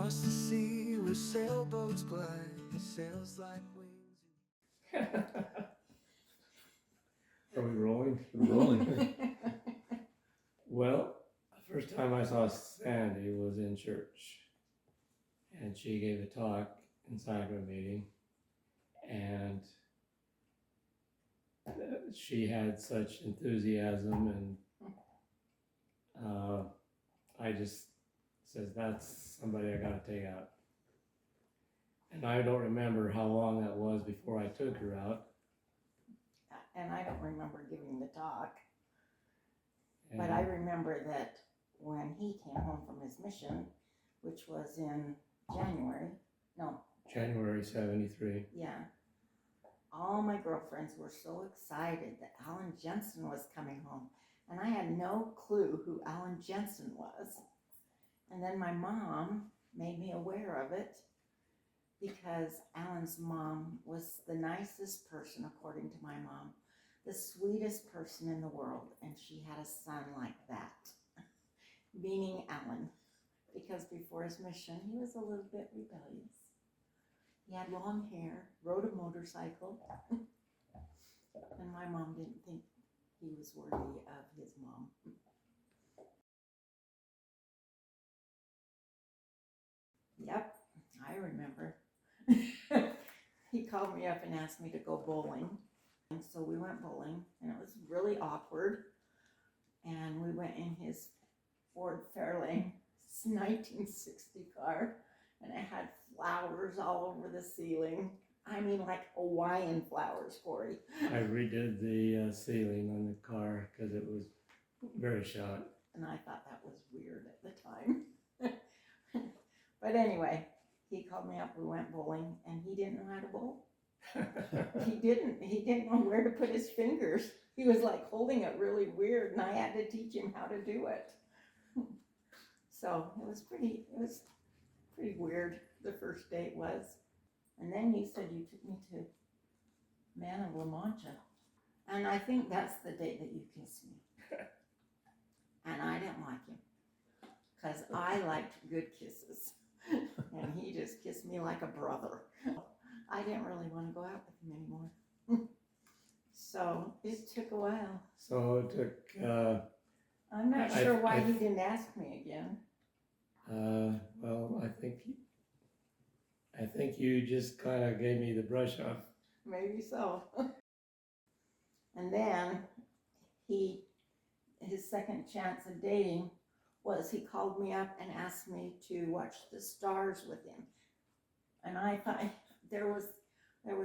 across the sea where sailboats glide, sails like wings. Are we rolling? We're rolling. Well, the first time I saw Sandy was in church, and she gave a talk in sacrament meeting, and she had such enthusiasm, and I just says, that's somebody I gotta take out. And I don't remember how long that was before I took her out. And I don't remember giving the talk, And but I remember that when he came home from his mission, which was in January 73. yeah, all my girlfriends were so excited that Alan Jensen was coming home. And I had no clue who Alan Jensen was. And then my mom made me aware of it because Alan's mom was the nicest person, according to my mom, the sweetest person in the world. And she had a son like that, meaning Alan, because before his mission, he was a little bit rebellious. He had long hair, rode a motorcycle, and my mom didn't think he was worthy of his mom. Yep, I remember. He called me up and asked me to go bowling. And so we went bowling, and it was really awkward. And we went in his Ford Fairlane 1960 car, and it had flowers all over the ceiling. I mean, like Hawaiian flowers, Corey. I redid the ceiling on the car because it was very shot. And I thought that was weird at the time. But anyway, he called me up, we went bowling, and he didn't know how to bowl. He didn't know where to put his fingers. He was like holding it really weird, and I had to teach him how to do it. So it was pretty weird, the first date was. And then you said you took me to Man of La Mancha. And I think that's the date that you kissed me. And I didn't like him, because I liked good kisses. And he just kissed me like a brother. I didn't really want to go out with him anymore. So it took a while. So it took, I'm not sure why he didn't ask me again. well, I think you just kind of gave me the brush off. Maybe so. And then his second chance of dating was he called me up and asked me to watch the stars with him. And I thought there was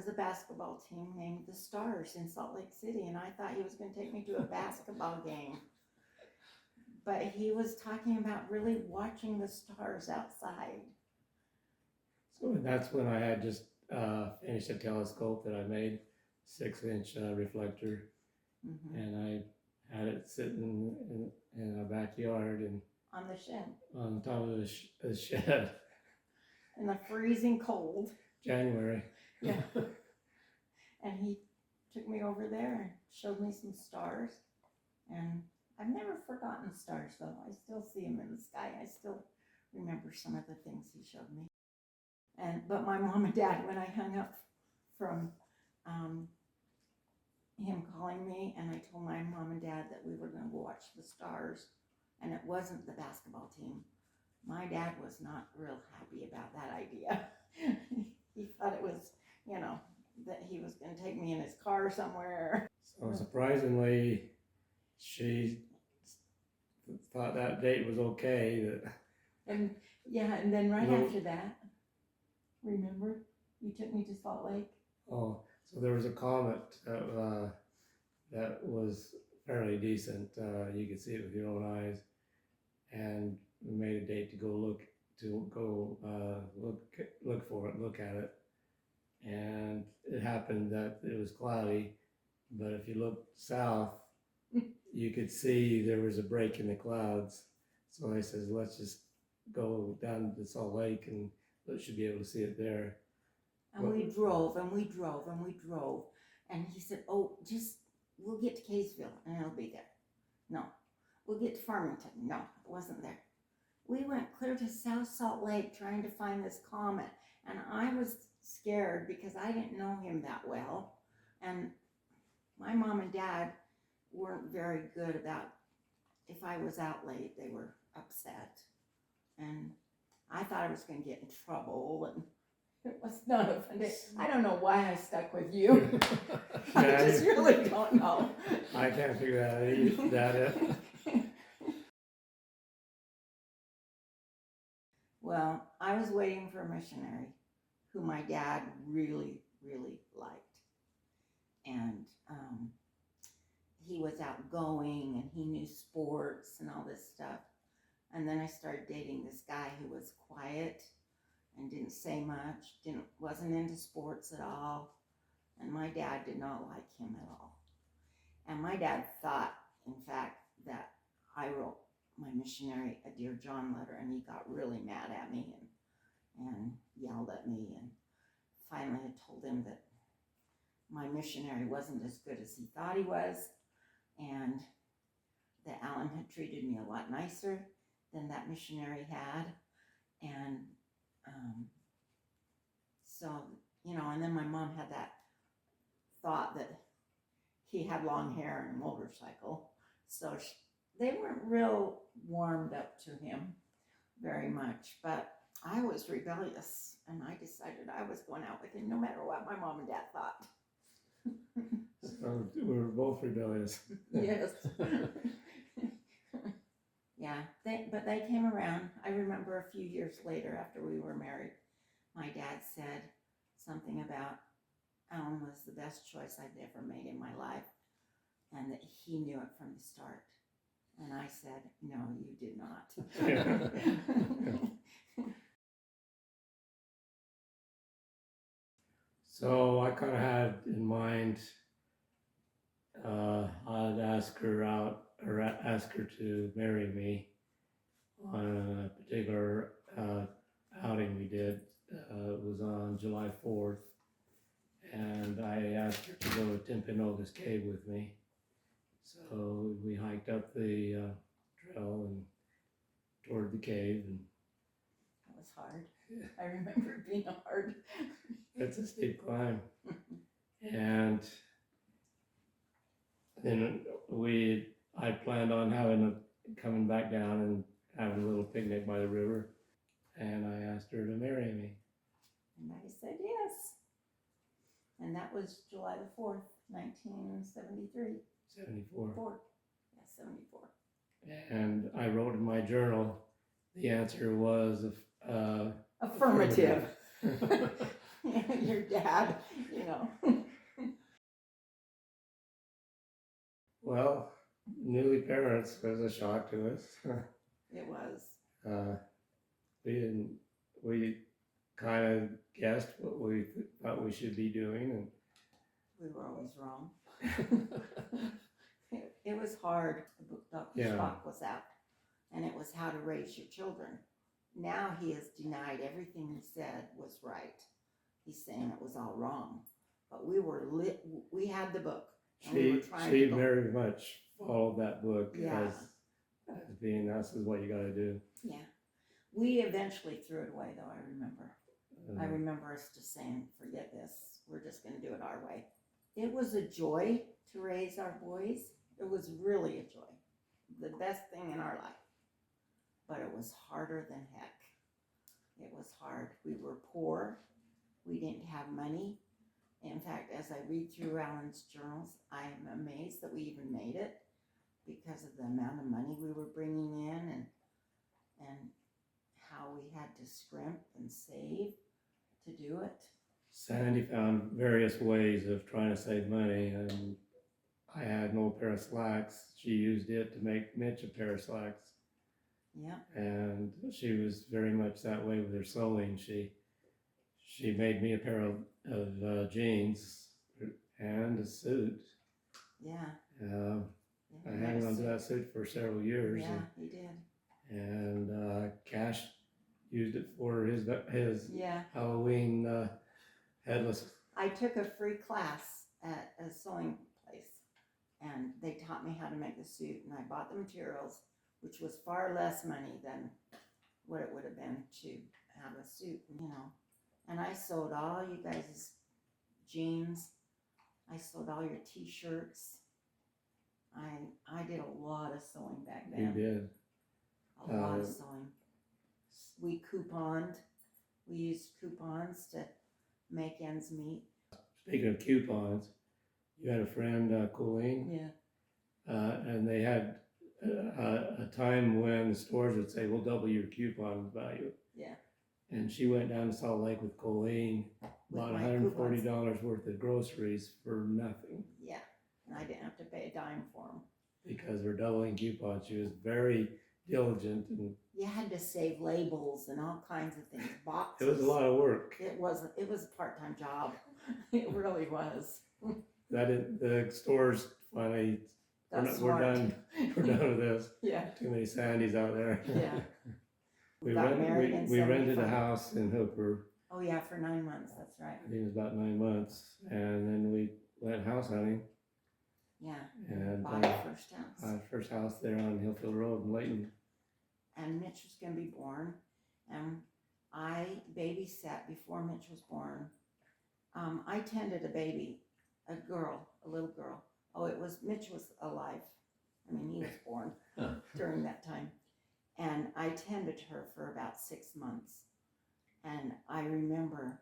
a basketball team named the Stars in Salt Lake City, and I thought he was going to take me to a basketball game. But he was talking about really watching the stars outside. So that's when I had just finished a telescope that I made, 6-inch reflector, and I had it sitting in a backyard and On the shed. on top of the shed. In the freezing cold. January. Yeah. And he took me over there and showed me some stars. And I've never forgotten stars, though. I still see them in the sky. I still remember some of the things he showed me. But my mom and dad, when I hung up from him calling me, and I told my mom and dad that we were going to go watch the stars, and it wasn't the basketball team, my dad was not real happy about that idea. He thought it was, that he was going to take me in his car somewhere. So surprisingly, she thought that date was okay. And then right after that, remember, you took me to Salt Lake? Oh, so there was a comet that was fairly decent. You could see it with your own eyes, and we made a date to go look for it, look at it. And it happened that it was cloudy, but if you looked south, you could see there was a break in the clouds. So I says, let's just go down to Salt Lake and we should be able to see it there. And we drove and we drove and we drove. And he said, oh, we'll get to Kaysville and it'll be there. No. We'll get to Farmington. No, it wasn't there. we went clear to South Salt Lake trying to find this comet. And I was scared because I didn't know him that well. And my mom and dad weren't very good about, if I was out late, they were upset. And I thought I was going to get in trouble, and it was not a fun day. I don't know why I stuck with you. I Yeah, just really don't know. I can't figure that out. Well, I was waiting for a missionary who my dad really, really liked. And he was outgoing and he knew sports and all this stuff. And then I started dating this guy who was quiet and didn't say much, wasn't into sports at all. And my dad did not like him at all. And my dad thought, in fact, that I wrote my missionary a Dear John letter, and he got really mad at me and yelled at me. And finally I told him that my missionary wasn't as good as he thought he was, and that Alan had treated me a lot nicer than that missionary had. And so, and then my mom had that thought that he had long hair and a motorcycle. So they weren't real warmed up to him very much. But I was rebellious, and I decided I was going out with him no matter what my mom and dad thought. So we were both rebellious. Yes. Yeah, but they came around. I remember a few years later, after we were married, my dad said something about Alan was the best choice I'd ever made in my life, and that he knew it from the start. And I said, no, you did not. So I kind of had in mind, I'd ask her out, or ask her to marry me on a particular outing we did. It was on July 4th, and I asked her to go to Timpanogos Cave with me. So we hiked up the trail and toward the cave, and It was hard. I remember it being hard. it's a steep climb. And then I planned on coming back down and having a little picnic by the river, and I asked her to marry me. And I said yes. And that was July the 4th, 1973. 74. Yeah, 74. And I wrote in my journal, the answer was Affirmative. Your dad, Well, newly parents was a shock to us. It was. We kind of guessed what we thought we should be doing, and We were always wrong. It was hard. The book Dr. Yeah. Spock was out, and it was how to raise your children. Now he has denied everything he said was right. He's saying it was all wrong. But we had the book. And we were trying she to go. very much followed that book Yeah. as being this is what you got to do. Yeah. We eventually threw it away, though, I remember. I remember us just saying, forget this. We're just going to do it our way. It was a joy to raise our boys. It was really a joy. The best thing in our life. But it was harder than heck. It was hard. We were poor. We didn't have money. In fact, as I read through Alan's journals, I am amazed that we even made it because of the amount of money we were bringing in and how we had to scrimp and save to do it. Sandy found various ways of trying to save money, and I had an old pair of slacks. She used it to make Mitch a pair of slacks. Yeah. And she was very much that way with her sewing. She made me a pair of jeans and a suit. Yeah. I hung on to that suit for several years. Yeah, he did. And Cash used it for his Yeah. Halloween headless. I took a free class at a sewing place, and they taught me how to make the suit, and I bought the materials, which was far less money than what it would have been to have a suit, you know. And I sewed all you guys' jeans. I sewed all your t-shirts. I did a lot of sewing back You then. did. A lot of sewing. We couponed. We used coupons to make ends meet. Speaking of coupons, you had a friend, Colleen, Yeah. and they had a time when the stores would say, we'll double your coupon value. Yeah. And she went down to Salt Lake with Colleen, bought my $140 worth of groceries for nothing Yeah. And I didn't have to pay a dime for them. because we're doubling coupons. She was very diligent, and You had to save labels and all kinds of things. it Boxes. was a lot of work. It was a part-time job. It really was. The stores finally, That's we're smart. done. We're done with this. Yeah. Too many Sandys out there. Yeah. we Got married in we rented a 75. house in Hooper. Oh yeah, for 9 months. That's right. I think it was about 9 months, and then we went house hunting. Yeah. And Bought our first house. our first house there on Hillfield Road in Layton. And Mitch was going to be born, and I babysat before Mitch was born. I tended a baby, a little girl. Oh, Mitch was alive. I mean, he was born during that time. And I tended her for about 6 months. And I remember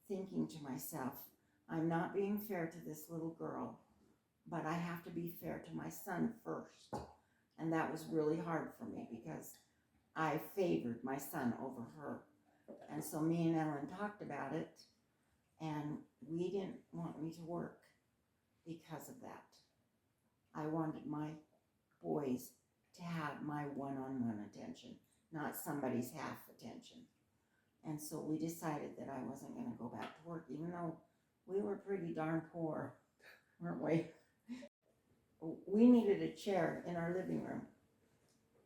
thinking to myself, I'm not being fair to this little girl, but I have to be fair to my son first. And that was really hard for me because I favored my son over her. And so me and Ellen talked about it, and we didn't want me to work because of that. I wanted my boys to have my one-on-one attention, not somebody's half attention. And so we decided that I wasn't going to go back to work, even though we were pretty darn poor, weren't we? We needed a chair in our living room,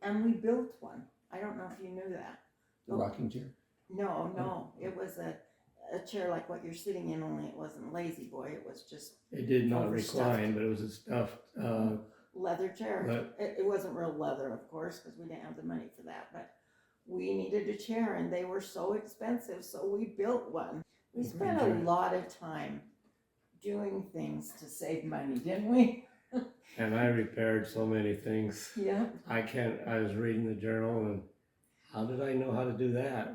and we built one. I don't know if you knew that. The rocking chair? No, it was a chair like what you're sitting in, only it wasn't Lazy Boy, it was just It did not Overstuffed. recline, but it was a stuffed. leather chair. But- It wasn't real leather, of course, because we didn't have the money for that, but we needed a chair, and they were so expensive, so we built one. We spent a lot of time doing things to save money, didn't we? And I repaired so many things. Yeah. I was reading the journal, and how did I know how to do that?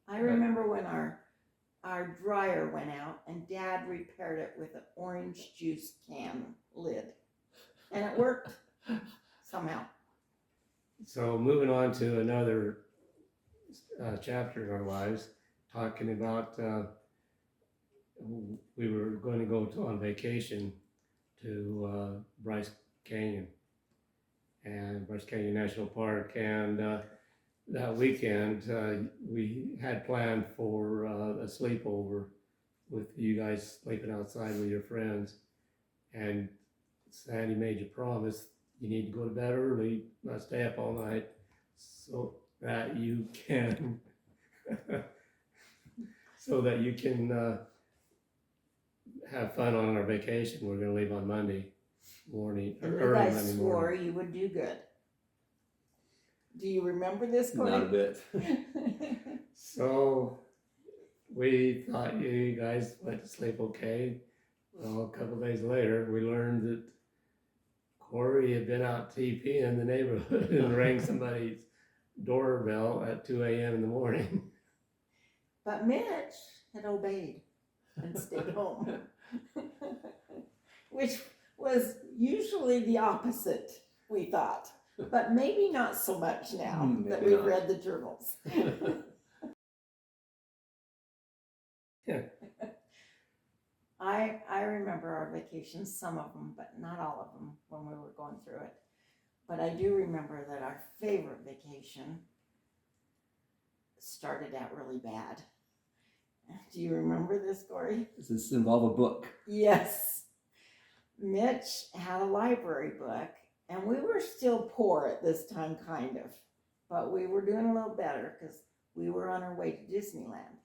I remember when our dryer went out, and Dad repaired it with an orange juice can lid, and it worked somehow. So moving on to another chapter in our lives, talking about we were going to go on vacation to Bryce Canyon National Park, and that weekend we had planned for a sleepover with you guys sleeping outside with your friends, and Sandy made you promise you need to go to bed early, not stay up all night, so that you can have fun on our vacation. We're going to leave on Monday morning, or And you early guys Monday swore morning. you would do good. Do you remember this, Not a Corey? bit. So we thought you guys went to sleep okay. Well, a couple days later, we learned that Corey had been out TPing in the neighborhood and rang somebody's doorbell at 2 a.m. in the morning. But Mitch had obeyed and stayed home, which was usually the opposite, we thought. But maybe not so much now that Maybe we've not. read the journals. Yeah. I remember our vacations, some of them, but not all of them when we were going through it. But I do remember that our favorite vacation started out really bad. Do you remember this, Corey? Does this involve a book? Yes. Mitch had a library book, and we were still poor at this time, kind of. But we were doing a little better because we were on our way to Disneyland.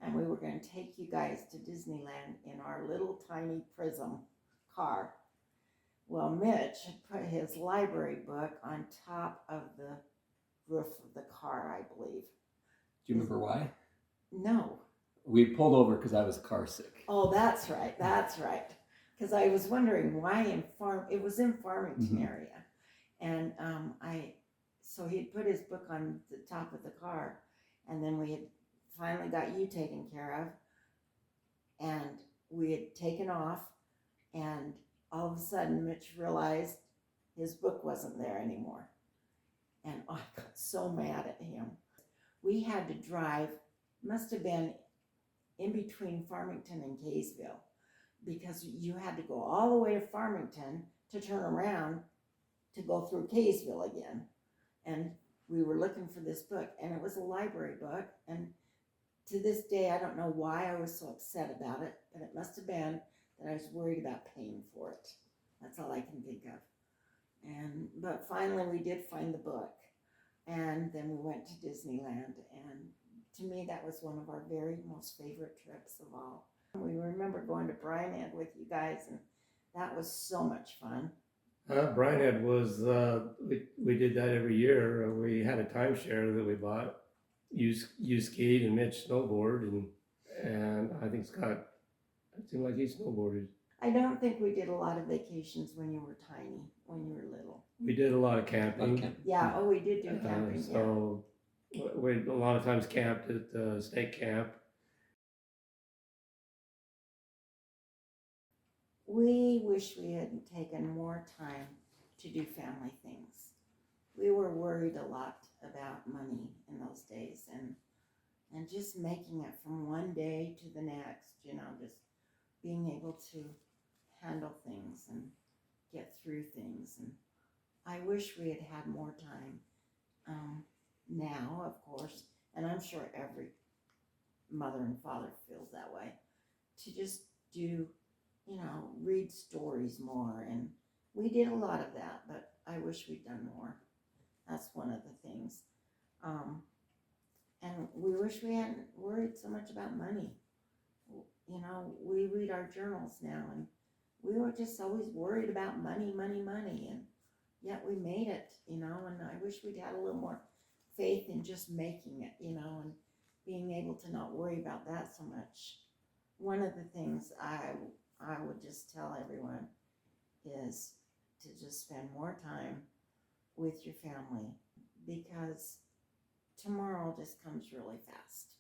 And we were going to take you guys to Disneyland in our little tiny Prism car. Well, Mitch had put his library book on top of the roof of the car, I believe. Do you remember why? No. We pulled over because I was car sick. Oh, that's right. That's right. Because I was wondering why it was in Farmington Mhm. area. And so he'd put his book on the top of the car, and then we had finally got you taken care of, and we had taken off, and all of a sudden Mitch realized his book wasn't there anymore. And I got so mad at him. We had to drive, must have been in between Farmington and Kaysville, because you had to go all the way to Farmington to turn around to go through Kaysville again. And we were looking for this book, and it was a library book. And to this day, I don't know why I was so upset about it, but it must have been that I was worried about paying for it. That's all I can think of. But finally we did find the book, and then we went to Disneyland, and to me that was one of our very most favorite trips of all. We remember going to Bryanhead with you guys, and that was so much fun. Bryanhead was, we did that every year. We had a timeshare that we bought. You skied and Mitch snowboarded, and I think Scott, it seemed like he snowboarded. I don't think we did a lot of vacations when you were tiny, when you were little. We did a lot of camping. Yeah, oh, we did do camping. So we a lot of times camped at state camp. We wish we had taken more time to do family things. We were worried a lot about money in those days, and just making it from one day to the next, just being able to handle things and get through things. And I wish we had had more time now, of course, and I'm sure every mother and father feels that way, to just do, read stories more. And we did a lot of that, but I wish we'd done more. That's one of the things. And we wish we hadn't worried so much about money. We read our journals now, and we were just always worried about money, and yet we made it, and I wish we'd had a little more faith in just making it, and being able to not worry about that so much. One of the things I would just tell everyone is to just spend more time with your family, because tomorrow just comes really fast,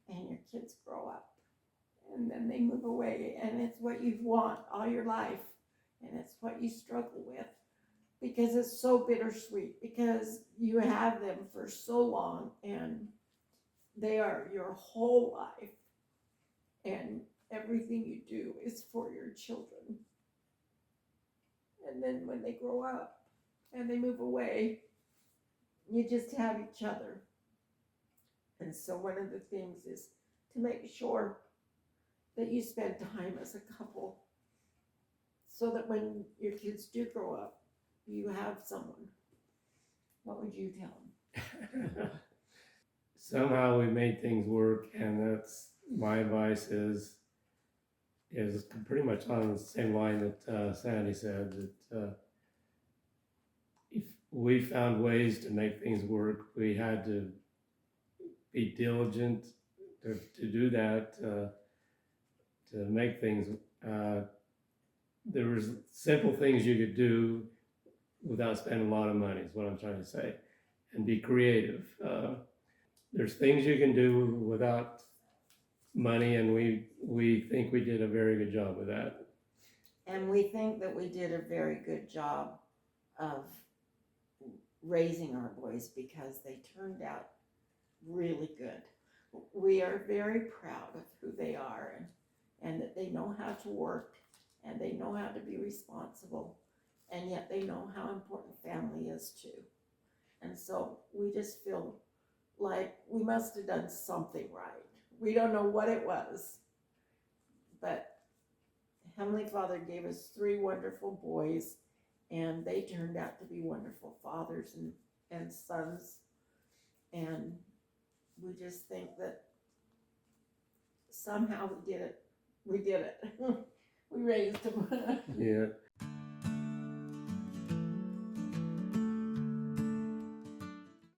and your kids grow up, and then they move away, and it's what you want all your life, and it's what you struggle with, because it's so bittersweet, because you have them for so long, and they are your whole life, and everything you do is for your children. And then when they grow up and they move away, you just have each other. And so one of the things is to make sure that you spend time as a couple, so that when your kids do grow up, you have someone. What would you tell them? Somehow we made things work, and that's my advice is pretty much on the same line that Sandy said, that if we found ways to make things work, we had to be diligent to do that, to make things. There was simple things you could do without spending a lot of money, is what I'm trying to say, and be creative. There's things you can do without money, and we think we did a very good job with that. And we think that we did a very good job of raising our boys, because they turned out really good. We are very proud of who they are, and that they know how to work, and they know how to be responsible, and yet they know how important family is too. And so we just feel like we must have done something right. We don't know what it was, but Heavenly Father gave us 3 wonderful boys, and they turned out to be wonderful fathers and sons. And we just think that somehow we did it. We did it. We raised them. Yeah.